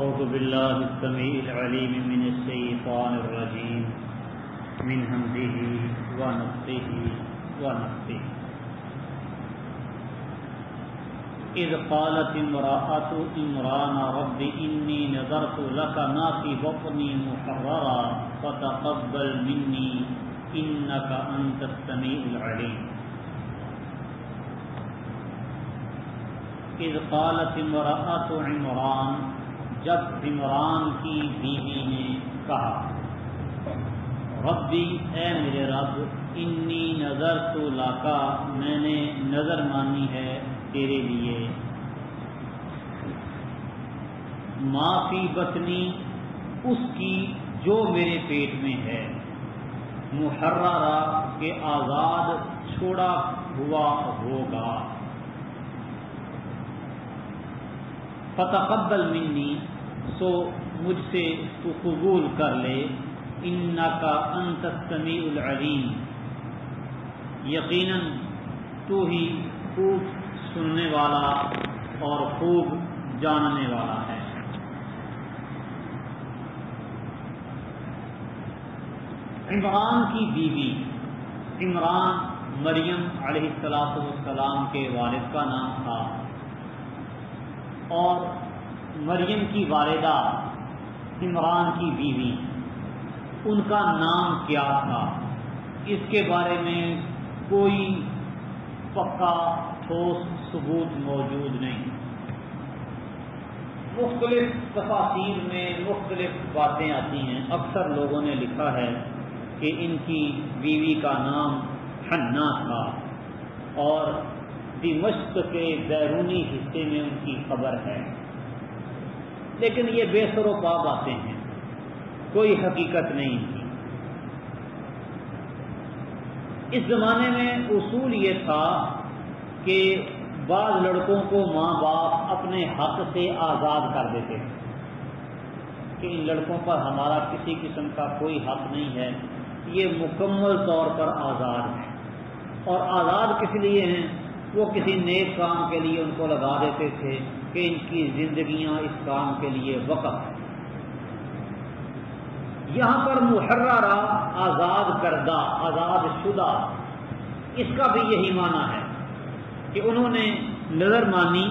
أعوذ بالله السميع العليم من الشيطان الرجيم من همزه ونفخه ونفثه. إذ قالت امرأة عمران رب إني نذرت لك ما في بطني محررا فتقبل مني إنك أنت السميع العليم. اذ قالت امرأۃ عمران، جب عمران کی بیوی نے کہا، ربی اے میرے رب، انی نذرت لک، میں نے نظر مانی ہے تیرے لیے، ما فی بطنی، اس کی جو میرے پیٹ میں ہے، محررہ کے آزاد چھوڑا ہوا ہوگا، فتقبل منی، سو مجھ سے تو قبول کر لے، انک انت السمیع العلیم، یقیناً تو ہی خوب سننے والا اور خوب جاننے والا ہے۔ عمران کی بیوی، عمران مریم علیہ السلام کے والد کا نام تھا، اور مریم کی والدہ عمران کی بیوی، ان کا نام کیا تھا، اس کے بارے میں کوئی پکا ٹھوس ثبوت موجود نہیں۔ مختلف تفاسیر میں مختلف باتیں آتی ہیں۔ اکثر لوگوں نے لکھا ہے کہ ان کی بیوی کا نام حنا تھا اور دمشق کے بیرونی حصے میں ان کی قبر ہے، لیکن یہ بے سر و پا باتیں ہیں، کوئی حقیقت نہیں تھی۔ اس زمانے میں اصول یہ تھا کہ بعض لڑکوں کو ماں باپ اپنے حق سے آزاد کر دیتے تھے کہ ان لڑکوں پر ہمارا کسی قسم کا کوئی حق نہیں ہے، یہ مکمل طور پر آزاد ہیں، اور آزاد کس لیے ہیں؟ وہ کسی نیک کام کے لیے ان کو لگا دیتے تھے کہ ان کی زندگیاں اس کام کے لیے وقف ہیں۔ یہاں پر محررہ، آزاد کردہ، آزاد شدہ، اس کا بھی یہی معنی ہے کہ انہوں نے نظر مانی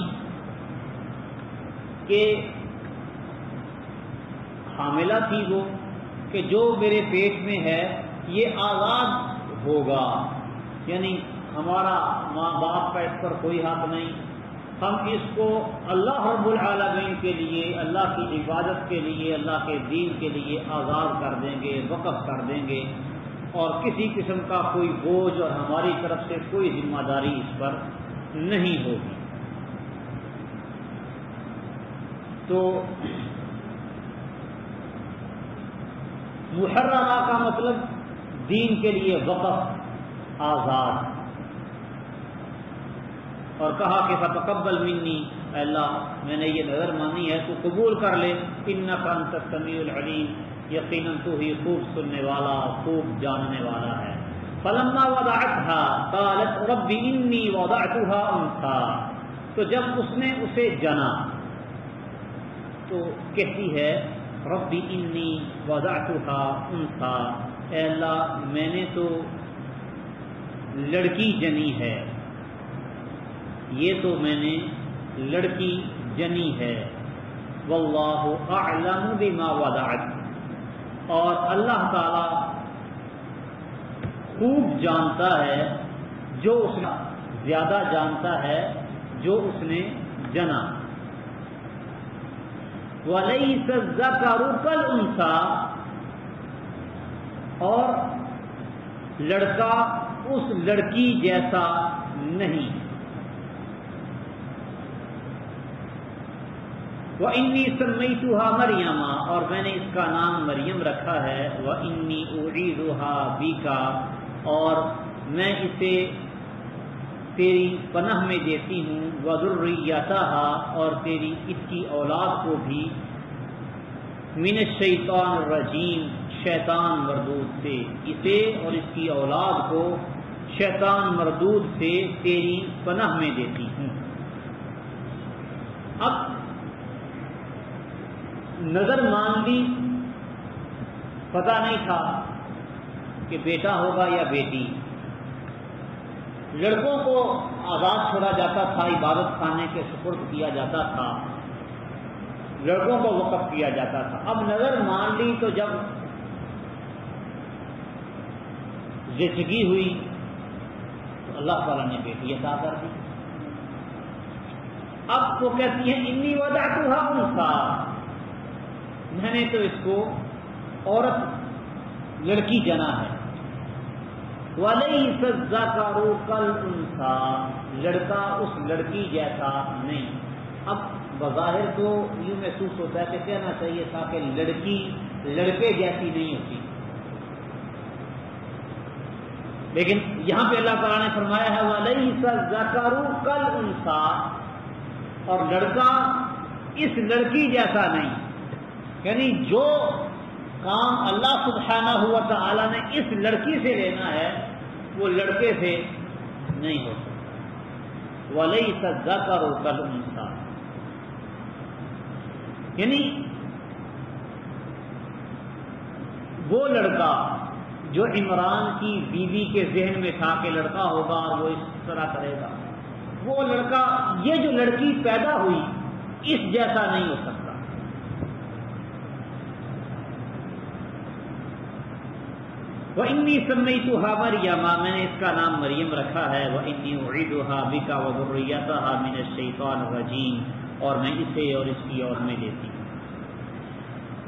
کہ حاملہ تھی وہ، کہ جو میرے پیٹ میں ہے یہ آزاد ہوگا، یعنی ہمارا ماں باپ کا اس پر کوئی حق نہیں، ہم اس کو اللہ رب العالمین کے لیے، اللہ کی عبادت کے لیے، اللہ کے دین کے لیے آزاد کر دیں گے، وقف کر دیں گے، اور کسی قسم کا کوئی بوجھ اور ہماری طرف سے کوئی ذمہ داری اس پر نہیں ہوگی۔ تو محررہ کا مطلب دین کے لیے وقف، آزاد، اور کہا کہ فتقبل منی، اے اللہ میں نے یہ نظر مانی ہے تو قبول کر لے، انک انت السمیع العلیم، یقیناً تو ہی خوب سننے والا، خوب جاننے والا ہے۔ فلما وضعتها قالت رب انی وضعتها انثى، تو جب اس نے اسے جنا تو کہتی ہے رب انی وضعتها انثى، اے اللہ میں نے تو لڑکی جنی ہے، یہ تو میں نے لڑکی جنی ہے، واللہ اعلم بما وضعت، اور اللہ تعالی خوب جانتا ہے، جو اس نے زیادہ جانتا ہے جو اس نے جنا۔ وَلَيْسَ الذَّكَرُ كَالْأُنثَىٰ، اور لڑکا اس لڑکی جیسا نہیں۔ وَإِنِّي سَمَّيْتُهَا مَرْيَمَ، اور میں نے اس کا نام مریم رکھا ہے، وَإِنِّي أُعِيذُهَا بِكَ، اور میں اسے تیری پناہ میں دیتی ہوں، وَذُرِّيَّتَهَا، اور تیری اس کی اولاد کو بھی، مِنَ الشَّيْطَانِ الرَّجِيمِ، شیطان مردود سے، اسے اور اس کی اولاد کو شیطان مردود سے تیری پناہ میں دیتی ہوں۔ اب نظر مان لی، پتہ نہیں تھا کہ بیٹا ہوگا یا بیٹی۔ لڑکوں کو آزاد چھوڑا جاتا تھا، عبادت خانے کے سپرد کیا جاتا تھا، لڑکوں کو وقف کیا جاتا تھا۔ اب نظر مان لی تو جب زچگی ہوئی تو اللہ تعالیٰ نے بیٹی عطا کر دی۔ اب وہ کہتی ہیں انی وضعتها انثى، میں نے تو اس کو عورت لڑکی جنا ہے۔ وَلَيْسَ الذَّكَرُ كَالْأُنثَىٰ، لڑکا اس لڑکی جیسا نہیں۔ اب بظاہر تو یوں محسوس ہوتا ہے کہ کہنا چاہیے تھا کہ لڑکی لڑکے جیسی نہیں ہوتی، لیکن یہاں پہ اللہ تعالیٰ نے فرمایا ہے وَلَيْسَ الذَّكَرُ كَالْأُنثَىٰ، اور لڑکا اس لڑکی جیسا نہیں، یعنی جو کام اللہ سبحانہ و تعالی نے اس لڑکی سے لینا ہے وہ لڑکے سے نہیں ہو سکتا۔ وَلَيْسَ الذَّكَرُ كَالْأُنثَىٰ، یعنی وہ لڑکا جو عمران کی بیوی کے ذہن میں تھا کہ لڑکا ہوگا اور وہ اس طرح کرے گا، وہ لڑکا، یہ جو لڑکی پیدا ہوئی اس جیسا نہیں ہو سکتا۔ وَإِنِّي سَمَّيْتُهَا مَرْيَمَ، میں نے اس کا نام مریم رکھا ہے۔ وَإِنِّي أُعِيدُهَا بِكَ وَذُرِّيَّتَهَا مِنَ الشَّيْطَانِ الرَّجِيمِ، اور میں اسے اور اس کی اور میں لیتی ہوں۔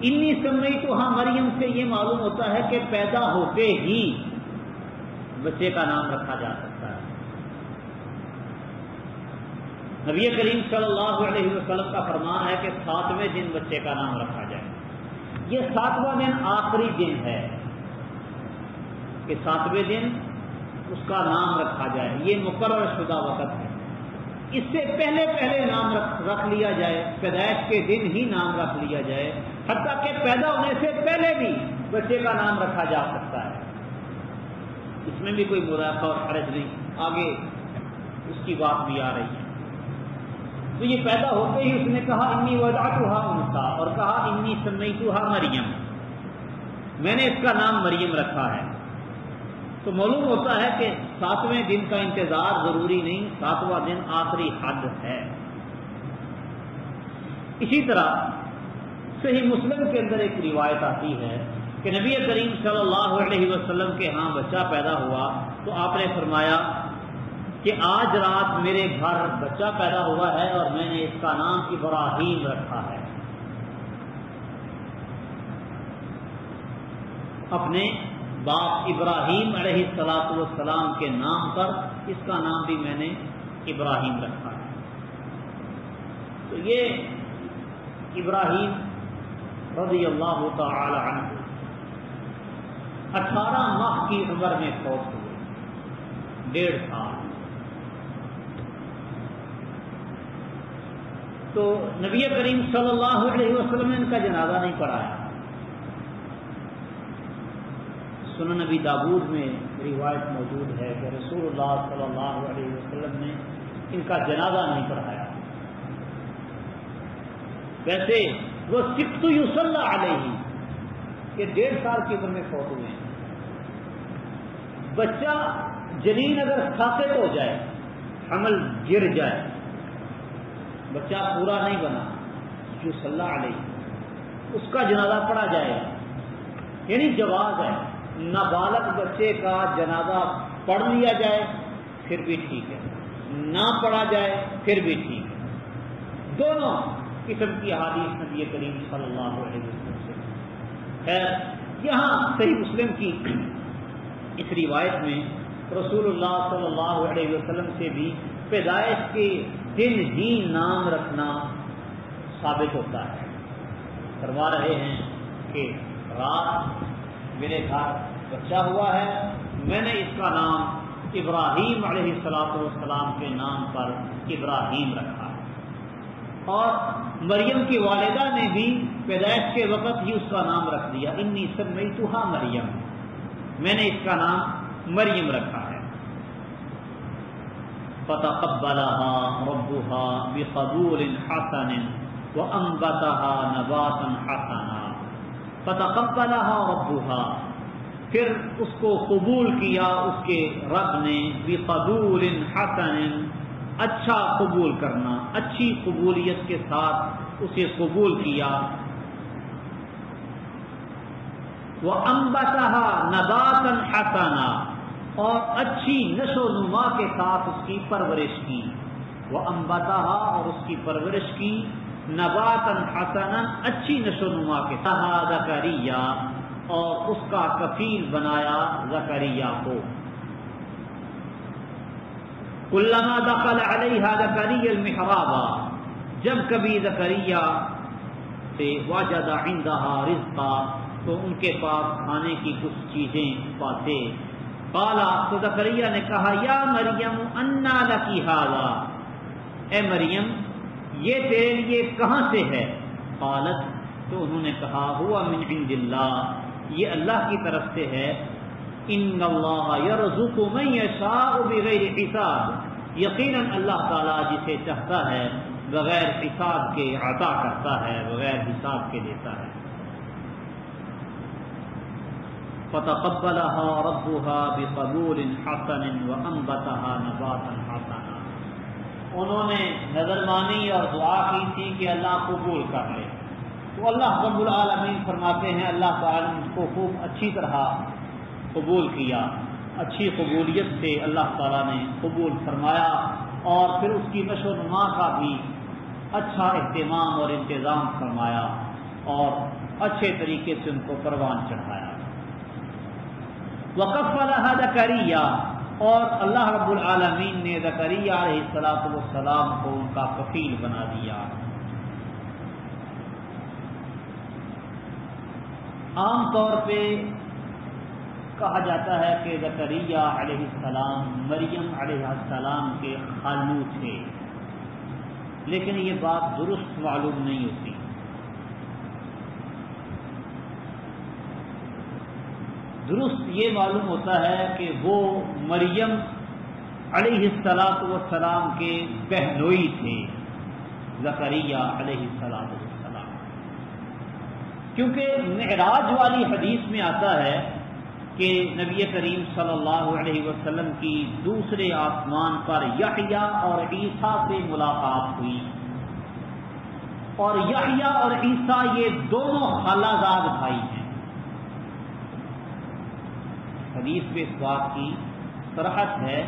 انی سمیتها مریم سے یہ معلوم ہوتا ہے کہ پیدا ہوتے ہی بچے کا نام رکھا جا سکتا ہے۔ نبی کریم صلی اللہ علیہ وسلم کا فرمان ہے کہ 7ویں دن بچے کا نام رکھا جائے۔ یہ 7واں دن آخری دن ہے کہ 7ویں دن اس کا نام رکھا جائے، یہ مقرر شدہ وقت ہے۔ اس سے پہلے نام رکھ لیا جائے، پیدائش کے دن ہی نام رکھ لیا جائے، حتیٰ کہ پیدا ہونے سے پہلے بھی بچے کا نام رکھا جا سکتا ہے، اس میں بھی کوئی مضافہ اور حرج نہیں، آگے اس کی بات بھی آ رہی ہے۔ تو یہ پیدا ہوتے ہی اس نے کہا انی وضعتها انثى، اور کہا انی سمیتها مریم، میں نے اس کا نام مریم رکھا ہے۔ تو معلوم ہوتا ہے کہ 7ویں دن کا انتظار ضروری نہیں، 7واں دن آخری حد ہے۔ اسی طرح صحیح مسلم کے اندر ایک روایت آتی ہے کہ نبی کریم صلی اللہ علیہ وسلم کے ہاں بچہ پیدا ہوا تو آپ نے فرمایا کہ آج رات میرے گھر بچہ پیدا ہوا ہے اور میں نے اس کا نام ابراہیم رکھا ہے، اپنے باپ ابراہیم علیہ السلام کے نام پر اس کا نام بھی میں نے ابراہیم رکھا ہے۔ تو یہ ابراہیم رضی اللہ تعالی عنہ 18 ماہ کی عمر میں فوت ہوئے، 1.5 سال۔ تو نبی کریم صلی اللہ علیہ وسلم نے ان کا جنازہ نہیں پڑھایا۔ سنن نبی داؤد میں روایت موجود ہے کہ رسول اللہ صلی اللہ علیہ وسلم نے ان کا جنازہ نہیں پڑھایا۔ ویسے وہ سکت یصلی علیہ کہ 1.5 سال کی عمر میں فوت ہوئے ہیں۔ بچہ جنین اگر ساقط ہو جائے، حمل گر جائے، بچہ پورا نہیں بنا، یصلی علیہ، اس کا جنازہ پڑھا جائے، یعنی جواز ہے، نابالغ بچے کا جنازہ پڑھ لیا جائے پھر بھی ٹھیک ہے، نہ پڑھا جائے پھر بھی ٹھیک ہے، دونوں قسم کی احادیث نبی کریم صلی اللہ علیہ وسلم سے۔ خیر، یہاں صحیح مسلم کی اس روایت میں رسول اللہ صلی اللہ علیہ وسلم سے بھی پیدائش کے دن ہی نام رکھنا ثابت ہوتا ہے۔ فرما رہے ہیں کہ رات میرے گھر بچہ ہوا ہے، میں نے اس کا نام ابراہیم علیہ السلام کے نام پر ابراہیم رکھا ہے، اور مریم کی والدہ نے بھی پیدائش کے وقت ہی اس کا نام رکھ دیا، انی سمیتها مریم، میں نے اس کا نام مریم رکھا ہے۔ فتقبلها ربها بقبول حسن، وَأَنبَتَهَا نَبَاتًا حَسَنًا فَتَقَبَّلَهَا رَبُّهَا، پھر اس کو قبول کیا اس کے رب نے، بِقَبُولٍ حَسَنٍ، اچھا قبول کرنا، اچھی قبولیت کے ساتھ اسے قبول کیا، وَأَنبَتَهَا نَبَاتًا حَسَنًا، اور اچھی نشو و نما کے ساتھ اس کی پرورش کی، وَأَنبَتَهَا، اور اس کی پرورش کی، نَبَاتًا حَسَنًا، اچھی نشو و نما کے ساتھ، زکریا، اور اس کا کفیل بنایا زکریا کو۔ کلما دخل علیہا زکریا المحراب، جب کبھی زکریا سے وجد عندہا رزقا، تو ان کے پاس کھانے کی کچھ چیزیں پاتے، قالا، تو زکریا نے کہا، یا مریم انا لکی ھذا، اے مریم یہ تیرے لیے کہاں سے ہے؟ قالت، تو انہوں نے کہا، ہوا من عند اللہ، یہ اللہ کی طرف سے ہے، ان اللہ یرزق من یشاء بغیر حساب، یقیناً اللہ تعالیٰ جسے چاہتا ہے بغیر حساب کے عطا کرتا ہے، بغیر حساب کے دیتا ہے۔ فتقبلها ربها بقبول حسن وانبتها نباتا حسنا، انہوں نے نظر مانی اور دعا کی تھی کہ اللہ قبول کر لے، تو اللہ رب العالمین فرماتے ہیں اللہ تعالیٰ نے اس کو خوب اچھی طرح قبول کیا، اچھی قبولیت سے اللہ تعالیٰ نے قبول فرمایا، اور پھر اس کی نشو و نما کا بھی اچھا اہتمام اور انتظام فرمایا، اور اچھے طریقے سے ان کو پروان چڑھایا۔ وَكَفَّلَهَا زَكَرِيَّا، اور اللہ رب العالمین نے زکریا علیہ السلام کو ان کا کفیل بنا دیا۔ عام طور پہ کہا جاتا ہے کہ زکریا علیہ السلام مریم علیہ السلام کے خالو تھے، لیکن یہ بات درست معلوم نہیں ہوتی۔ درست یہ معلوم ہوتا ہے کہ وہ مریم علیہ السلام کے بہنوئی تھے، زکریا علیہ السلام، کیونکہ معراج والی حدیث میں آتا ہے کہ نبی کریم صلی اللہ علیہ وسلم کی دوسرے آسمان پر یحییٰ اور عیسیٰ سے ملاقات ہوئی، اور یحییٰ اور عیسیٰ یہ دونوں خالہ زاد بھائی ہیں۔ حدیث میں اس بات کی صراحت ہے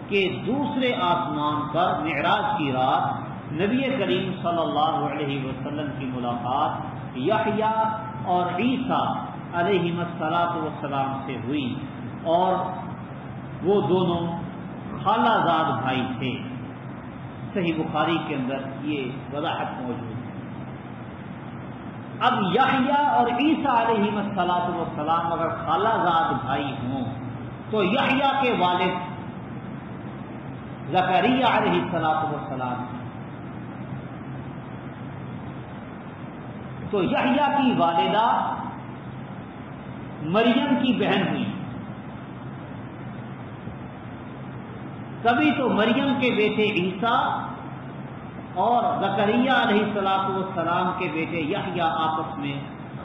کہ دوسرے آسمان پر معراج کی رات نبی کریم صلی اللہ علیہ وسلم کی ملاقات یحییٰ اور عیسیٰ علیہم السلام سے ہوئی، اور وہ دونوں خالہ زاد بھائی تھے۔ صحیح بخاری کے اندر یہ وضاحت موجود ہے۔ اب یحییٰ اور عیسیٰ علیہم السلام اگر خالہ زاد بھائی ہوں تو یحییٰ کے والد زکریا علیہ السلام، تو یحییٰ کی والدہ مریم کی بہن ہوئی، کبھی تو مریم کے بیٹے عیسیٰ اور زکریا علیہ السلام کے بیٹے یحییٰ آپس میں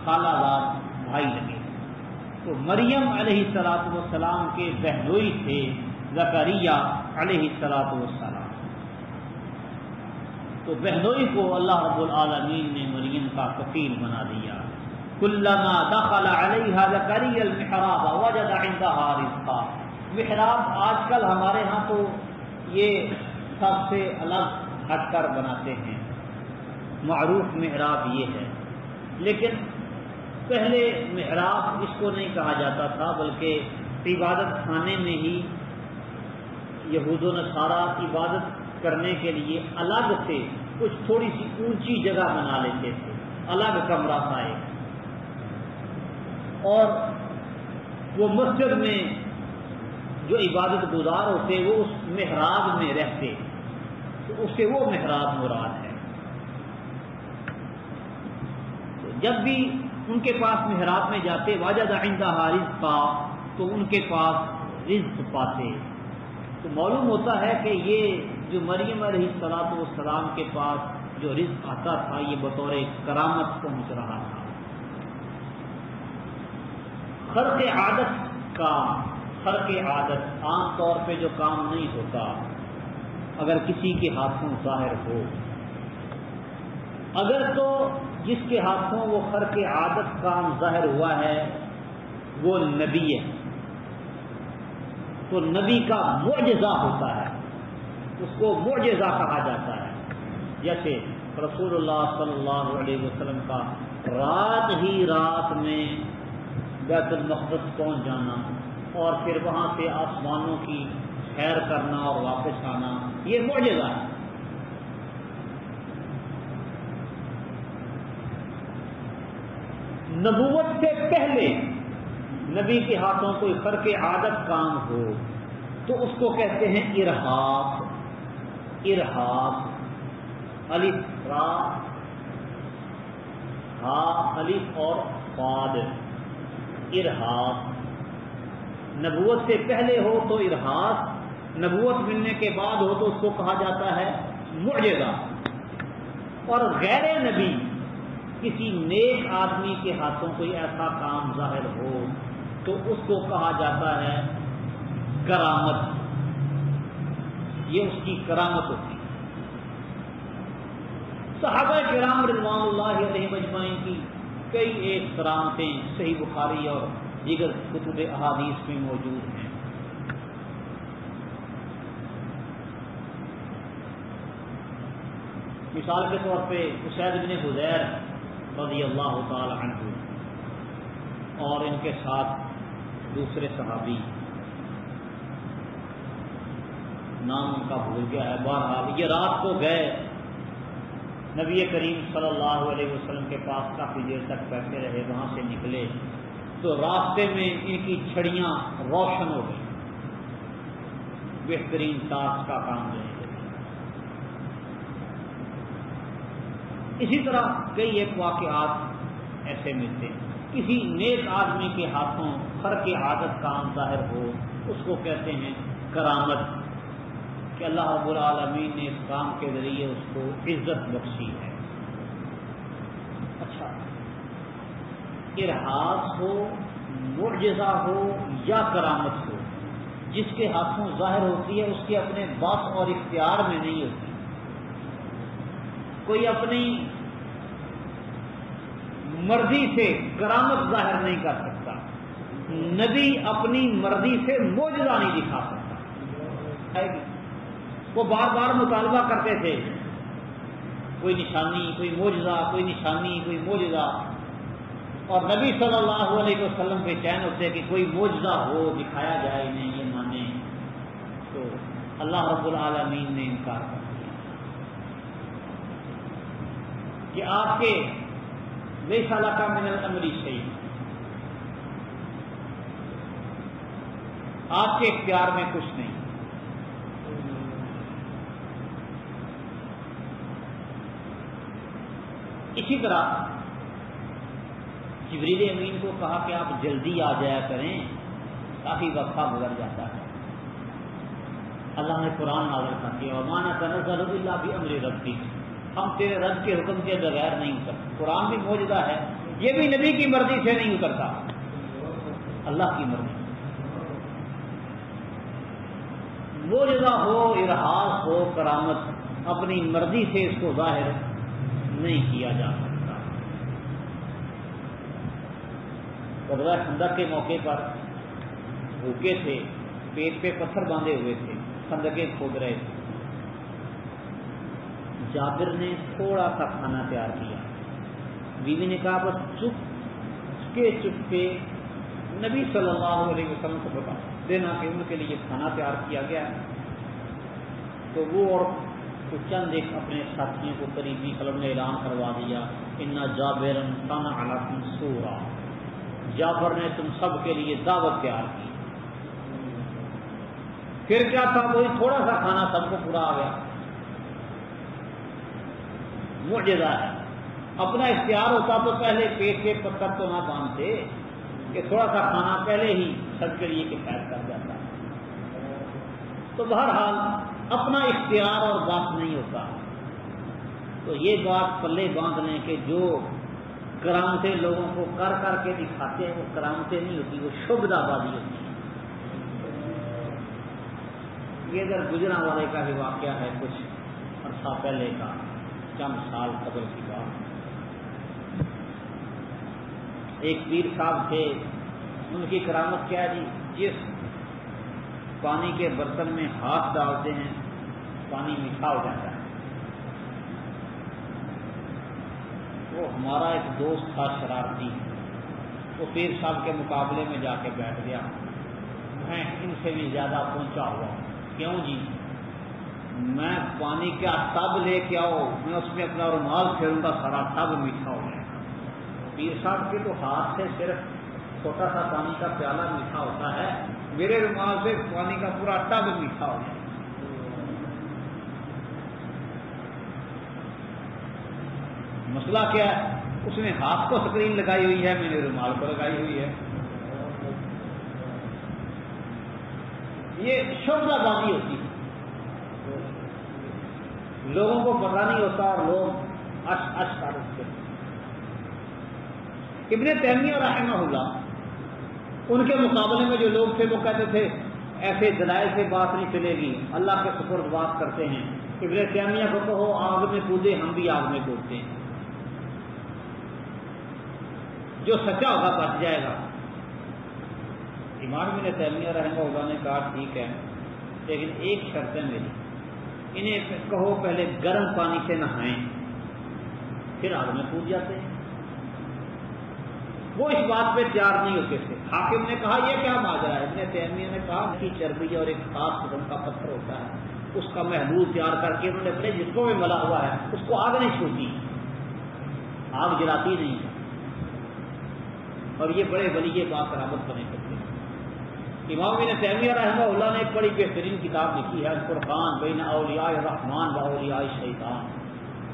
خالہ زاد بھائی لگے، تو مریم علیہ السلام کے بہنوئی تھے زکریا علیہ السلام، تو بہنوئی کو اللہ رب العالمین نے مریم کا کفیل بنا دیا۔ کلما دخل علیہا زکریا المحراب وجد عندہا رزقا، محراب آج کل ہمارے ہاں تو یہ سب سے الگ ہٹ کر بناتے ہیں، معروف محراب یہ ہے، لیکن پہلے محراب اس کو نہیں کہا جاتا تھا، بلکہ عبادت خانے میں ہی یہود و نصارہ عبادت کرنے کے لیے الگ سے کچھ تھوڑی سی اونچی جگہ بنا لیتے تھے، الگ کمرہ تھا ایک، اور وہ مسجد میں جو عبادت گزار ہوتے وہ اس محراب میں رہتے، تو اس سے وہ محراب مراد ہے۔ جب بھی ان کے پاس محراب میں جاتے وجد عندہا رزقا، تو ان کے پاس رزق پاتے، تو معلوم ہوتا ہے کہ یہ جو مریم علیہ السلام کے پاس جو رزق آتا تھا یہ بطور کرامت پہنچ رہا تھا۔ خرق عادت عام طور پہ جو کام نہیں ہوتا اگر کسی کے ہاتھوں ظاہر ہو، اگر تو جس کے ہاتھوں وہ خرق عادت کام ظاہر ہوا ہے وہ نبی ہے تو نبی کا معجزہ ہوتا ہے، اس کو معجزہ کہا جاتا ہے۔ جیسے رسول اللہ صلی اللہ علیہ وسلم کا رات ہی رات میں بیت المقدس پہنچ جانا اور پھر وہاں سے آسمانوں کی سیر کرنا اور واپس آنا، یہ معجزہ ہے۔ نبوت سے پہلے نبی کے ہاتھوں کوئی خرق عادت کام ہو تو اس کو کہتے ہیں ارہاق۔ الف را ہا الف اور فاد، ارہاق۔ نبوت سے پہلے ہو تو ارہاق، نبوت ملنے کے بعد ہو تو اس کو کہا جاتا ہے معجزہ۔ اور غیر نبی کسی نیک آدمی کے ہاتھوں کوئی ایسا کام ظاہر ہو تو اس کو کہا جاتا ہے کرامت، یہ اس کی کرامت ہوتی ہے۔ صحابہ کرام رضوان اللہ علیہم اجمعین کی کئی ایک کرامتیں صحیح بخاری اور دیگر کتب احادیث میں موجود ہیں۔ مثال کے طور پہ اسید بن حضیر رضی اللہ تعالی عنہ اور ان کے ساتھ دوسرے صحابی، نام ان کا بھول گیا ہے، بہرحال یہ رات کو گئے نبی کریم صلی اللہ علیہ وسلم کے پاس، کافی دیر تک بیٹھے رہے، وہاں سے نکلے تو راستے میں ان کی چھڑیاں روشن ہو گئی، بہترین ٹارچ کا کام دینے لگے۔ اسی طرح کئی ایک واقعات ایسے ملتے ہیں۔ کسی نیک آدمی کے ہاتھوں خرق عادت کام ظاہر ہو اس کو کہتے ہیں کرامت، کہ اللہ رب العالمین نے اس کام کے ذریعے اس کو عزت بخشی ہے۔ اچھا، ارہاس ہو، معجزہ ہو یا کرامت ہو، جس کے ہاتھوں ظاہر ہوتی ہے اس کے اپنے بس اور اختیار میں نہیں ہوتی۔ کوئی اپنی مرضی سے کرامت ظاہر نہیں کر سکتا، نبی اپنی مرضی سے معجزہ نہیں دکھا سکتا۔ وہ بار بار مطالبہ کرتے تھے کوئی نشانی، کوئی معجزہ، کوئی نشانی، کوئی معجزہ، اور نبی صلی اللہ علیہ وسلم پہ چین ہوتے کہ کوئی معجزہ ہو دکھایا جائے، انہیں یہ مانے، تو اللہ رب العالمین نے انکار کر دیا کہ آپ کے لیس لک من الامر شیء، آپ کے اختیار میں کچھ نہیں۔ اسی طرح جبریل امین کو کہا کہ آپ جلدی آ جایا کریں، کافی وقفہ گزر جاتا ہے۔ اللہ نے قرآن نازل کر دیا وما نتنزل الا بامر ربک، ہم تیرے رب کے حکم کے بغیر نہیں اترتے۔ قرآن بھی معجزہ ہے، یہ بھی نبی کی مرضی سے نہیں اترتا، اللہ کی مرضی۔ معجزہ ہو، ارہاس ہو، کرامت، اپنی مرضی سے اس کو ظاہر نہیں کیا جا سکتا۔ غزوہ خندق کے موقع پر بھوکے تھے، پیٹ پہ پتھر باندھے ہوئے تھے، خندقیں کھود رہے تھے۔ جابر نے تھوڑا سا کھانا تیار کیا، بیوی نے کہا بس چپ کے نبی صلی اللہ علیہ وسلم کو بتا دینا کہ ان کے لیے کھانا تیار کیا گیا ہے۔ تو وہ اور تو چند ایک اپنے ساتھیوں کو قریبی خلق نے اعلان کروا دیا انا جابرا صنع لکم سورا، جابر نے تم سب کے لیے دعوت تیار کی۔ پھر کیا تھا، وہی تھوڑا سا کھانا سب کو پورا آ گیا۔ معجزہ ہے، اپنا اختیار ہوتا تو پہلے پیٹ کے پتھر تو نہ باندھتے کہ تھوڑا سا کھانا پہلے ہی سب کے لیے کفایت کر جاتا۔ تو بہرحال اپنا اختیار اور بات نہیں ہوتا، تو یہ بات پلے باندھ لیں کہ جو کرامتیں لوگوں کو کر کر کے دکھاتے ہیں وہ کرامتیں نہیں ہوتی، وہ شبدہ بازی ہوتی ہے۔ یہ ادھر گجرا والے کا ہی واقعہ ہے، کچھ عرصہ پہلے کا، چند سال قبل کی بات۔ ایک پیر صاحب تھے، ان کی کرامت کیا ہے جی، جس پانی کے برتن میں ہاتھ ڈالتے ہیں پانی میٹھا ہو جاتا ہے۔ وہ ہمارا ایک دوست تھا شرارتی، وہ پیر صاحب کے مقابلے میں جا کے بیٹھ گیا، میں ان سے بھی زیادہ پہنچا ہوا ہوں۔ کیوں جی؟ میں پانی کا ٹب لے کے آؤ، میں اس میں اپنا رومال پھیروں گا، سارا ٹب میٹھا ہو جائے گا۔ پیر صاحب کے تو ہاتھ سے صرف چھوٹا سا پانی کا پیالہ میٹھا ہوتا ہے، میرے رومال سے پانی کا پورا ٹب میٹھا ہو جائے گا۔ مسئلہ کیا ہے؟ اس نے ہاتھ کو سکرین لگائی ہوئی ہے، میں نے رومال کو لگائی ہوئی ہے۔ یہ شبدہ بازی ہوتی ہے، لوگوں کو پتہ نہیں ہوتا اور لوگ اش اش کر اٹھتے ہیں۔ ابن تیمیہ رحمہ اللہ، ان کے مقابلے میں جو لوگ تھے وہ کہتے تھے ایسے دلائل سے بات نہیں چلے گی، اللہ کے سپرد بات کرتے ہیں۔ ابن تیمیہ کو کہو آگ میں کودے، ہم بھی آگ میں کودتے ہیں، جو سچا ہوگا بچ جائے گا۔ امام ابن تیمیہ رحمہ اللہ نے کہا ٹھیک ہے، لیکن ایک شرط ہے میری، انہیں کہو پہلے گرم پانی سے نہائیں پھر آگ میں کود جاتے ہیں۔ وہ اس بات پہ تیار نہیں ہوتے تھے۔ حاکم نے کہا یہ کیا ماجرا ہے؟ ابن تیمیہ نے کہا کی چربی اور ایک خاص قسم کا پتھر ہوتا ہے، اس کا محلول تیار کر کے انہوں نے اپنے جسموں میں ملا ہوا ہے، اس کو آگ نہیں چھوتی، آگ جلاتی نہیں ہے۔ اور یہ بڑے ولی یہ بات برآمد بنے کرتے ہیں۔ امام ابن تیمیہ رحمہ اللہ نے ایک بڑی بہترین کتاب لکھی ہے، الفرقان بین اولیاء الرحمن و اولیاء الشیطان،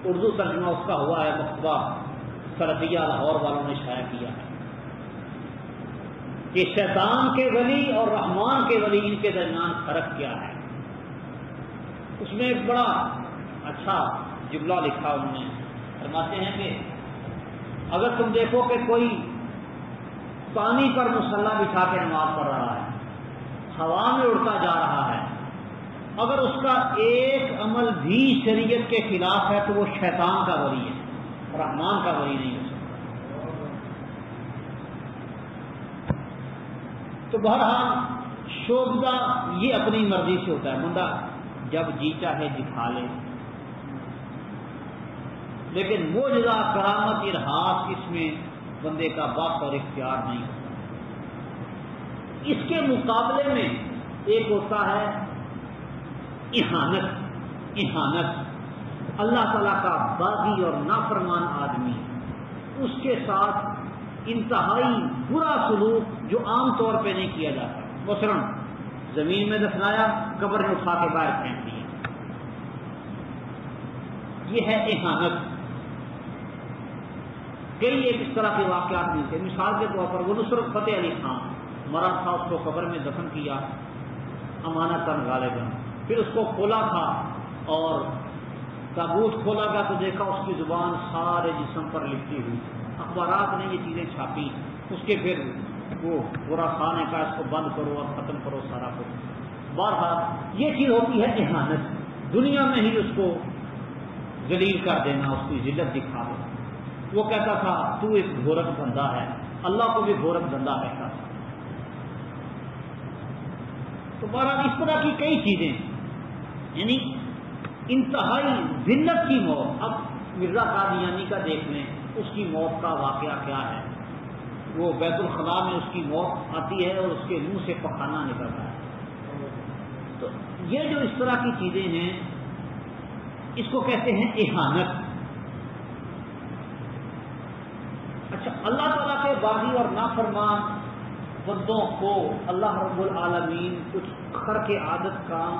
اردو ترجمہ اس کا ہوا ہے، مکتبہ سلفیہ لاہور والوں نے شائع کیا ہے کہ شیطان کے ولی اور رحمان کے ولی ان کے درمیان فرق کیا ہے۔ اس میں ایک بڑا اچھا جملہ لکھا انہوں نے، فرماتے ہیں کہ اگر تم دیکھو کہ کوئی پانی پر مصلی بچھا کے نماز پڑھ رہا ہے، ہوا میں اڑتا جا رہا ہے، اگر اس کا ایک عمل بھی شریعت کے خلاف ہے تو وہ شیطان کا ولی ہے، رحمان کا ولی نہیں ہو سکتا۔ تو بہرحال شوبدہ یہ اپنی مرضی سے ہوتا ہے، بندہ جب جی چاہے دکھا لے، لیکن معجزہ کرامت ارہاس اس میں بندے کا بس اور اختیار نہیں ہوتا۔ اس کے مقابلے میں ایک ہوتا ہے اہانت، اللہ تعالیٰ کا باغی اور نافرمان آدمی، اس کے ساتھ انتہائی برا سلوک جو عام طور پہ نہیں کیا جاتا، مثلاً زمین میں دفنایا، قبر میں اٹھا کے باہر پھینک دیا، یہ ہے اہانت۔ کئی ایک اس طرح کے واقعات ملتے ہیں، مثال کے طور پر وہ نصرت فتح علی خان مرا تھا، اس کو قبر میں دفن کیا امانتاً غالباً، پھر اس کو کھولا تھا اور تابوت کھولا گیا تو دیکھا اس کی زبان سارے جسم پر لکھی ہوئی، اخبارات نے یہ چیزیں چھاپی، اس کے پھر وہ برا خان نے کہا اس کو بند کرو اور ختم کرو سارا کچھ۔ بہرحال یہ چیز ہوتی ہے اہانت، دنیا میں ہی اس کو ذلیل کر دینا، اس کی ذلت دکھا دینا۔ وہ کہتا تھا تو ایک گھورک بندہ ہے، اللہ کو بھی گھورک بندہ کہتا تھا۔ تو بہرحال اس طرح کی کئی چیزیں، یعنی انتہائی ذلت کی موت۔ اب مرزا قادیانی کا دیکھ لیں، اس کی موت کا واقعہ کیا ہے، وہ بیت الخلاء میں اس کی موت آتی ہے اور اس کے منہ سے پخانہ نکلتا ہے۔ تو یہ جو اس طرح کی چیزیں ہیں اس کو کہتے ہیں اہانت۔ اچھا، اللہ تعالیٰ کے باغی اور نافرمان بندوں کو اللہ رب العالمین کچھ خرق عادت کام